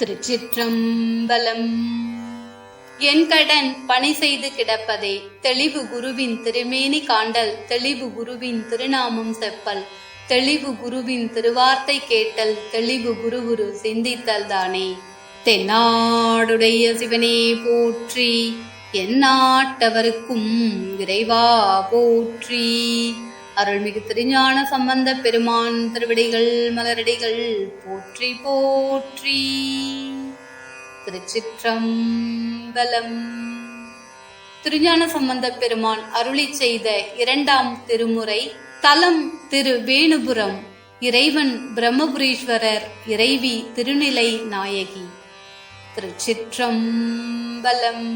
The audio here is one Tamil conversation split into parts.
திருச்சிற்றம்பலம். என் கடன் பணி செய்து கிடப்பதே, தெளிவு குருவின் திருமேனி காண்டல், தெளிவு குருவின் திருநாமம் செப்பல், தெளிவு குருவின் திருவார்த்தை கேட்டல், தெளிவு குரு சிந்தித்தல் தானே. தென்னாடுடைய சிவனே போற்றி, எந்நாட்டவருக்கும் இறைவா போற்றி. அருள்மிகு திருஞான சம்பந்த பெருமான் திருவடிகள் மலரடிகள் போற்றி போற்றி. திருச்சிற்றம்பலம். திருஞான சம்பந்த பெருமான் அருளி செய்த இரண்டாம் திருமுறை. தலம் திரு வேணுபுரம். இறைவன் பிரம்மபுரீஸ்வரர், இறைவி திருநிலை நாயகி. திருச்சிற்றம்பலம்.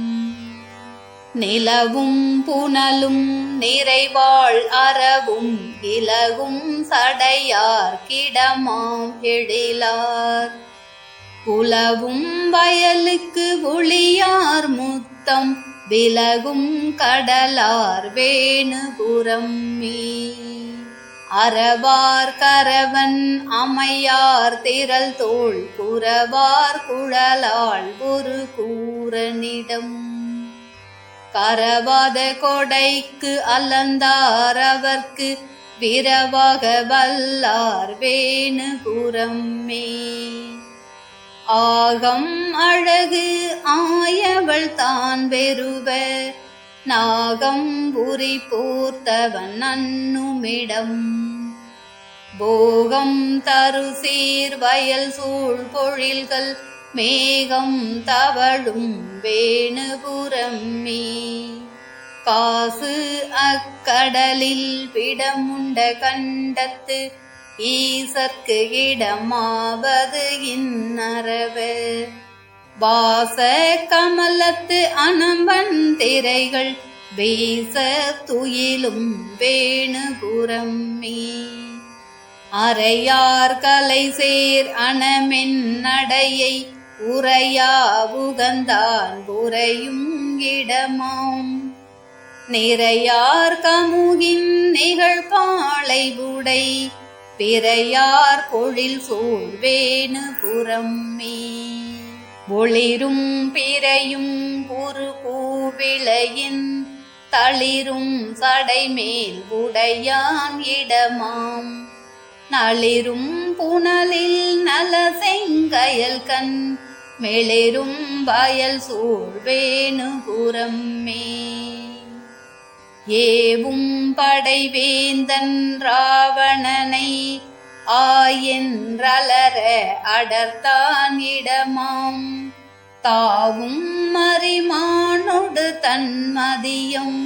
நிலவும் புனலும் நிறைவாள் அறவும் இலகும் சடையார் கிடமாம் எழிலார், புலவும் வயலுக்கு ஒளியார் முத்தம் விலகும் கடலார் வேணுபுரம் மீ. அறவார் கரவன் அமையார் திரள் தோள் குறவார் குழலாள் ஒரு கூரனிடம், கரவாத கொடைக்கு அலந்தார் அவர்க்கு விரவாக வல்லார் வேணுபுரம் மே. ஆகம் அழகு ஆயவள் தான் வெறுவ, நாகம் புரி போர்த்தவன் நன்னுமிடம், போகம் தரு சீர் வயல் சூழ் பொழில்கள் மேகம் தவழும் வேணுபுரம் மீ. காசு அக்கடலில் விடமுண்ட கண்டத்து ஈசற்கு இடமாவது இன்னறவ, வாச கமலத்து அனம்பன் திரைகள் வீச துயிலும் வேணுபுரம் மீ. அறையார் கலை சேர் அணமென் நடையை உரையா உகந்தான் உரையும் இடமாம், நிறையார் கமுகின் நிகழ்பாளை உடை பிறையார் பொழில் சூழ் வேணுபுரம் மீ. ஒளிரும் பிறையும் ஒரு பூவிளையின் தளிரும் சடைமேல் உடையான் இடமாம், நளிரும் புனலில் நல செங்கயல் கண் மெளிரும் வயல் சூழ் வேணுபுரம் மே. ஏவும் படைவேந்தன் ராவணனை ஆயென்றலர அடர்த்தான் இடமாம், தாவும் மறிமானொடு தன்மதியம்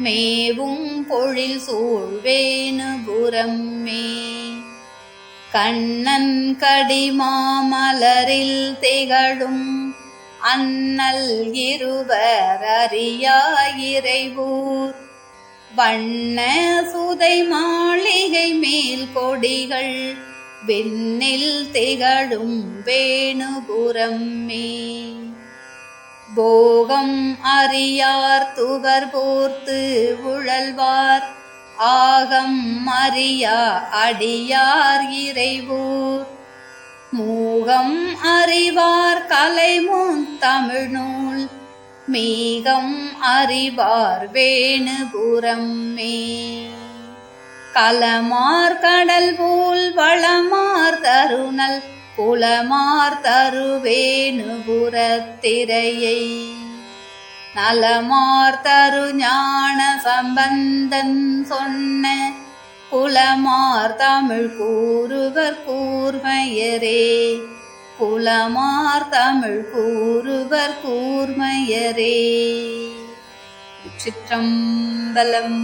மேவும் பொழில் சூழ் வேணுபுரம் மே. கண்ணன் கடிமாமலரில் திகழும் அண்ணல் இருவர் அறியாயிரைவூர், வண்ண சுதை மாளிகை மேல் கொடிகள் விண்ணில் திகழும் வேணுபுரம் மே. போகம் அறியார் துவர் போர்த்து உழல்வார், ஆகம் அறியா அடியார் இறைவூர், மூகம் அறிவார் கலைமுன் தமிழ்நூல் மீகம் அறிவார் வேணுபுரம் மே. கலமார் கடல் போல் வளமார் தருணல் புலமார் தரு வேணுபுரத்திரையை, நலமார் தரு ஞான சம்பந்தன் சொன்ன குலமார் தமிழ் கூறுவர் கூர்மையரே, குலமார் தமிழ் கூறுவர் கூர்மையரே. சிற்றம்பலம்.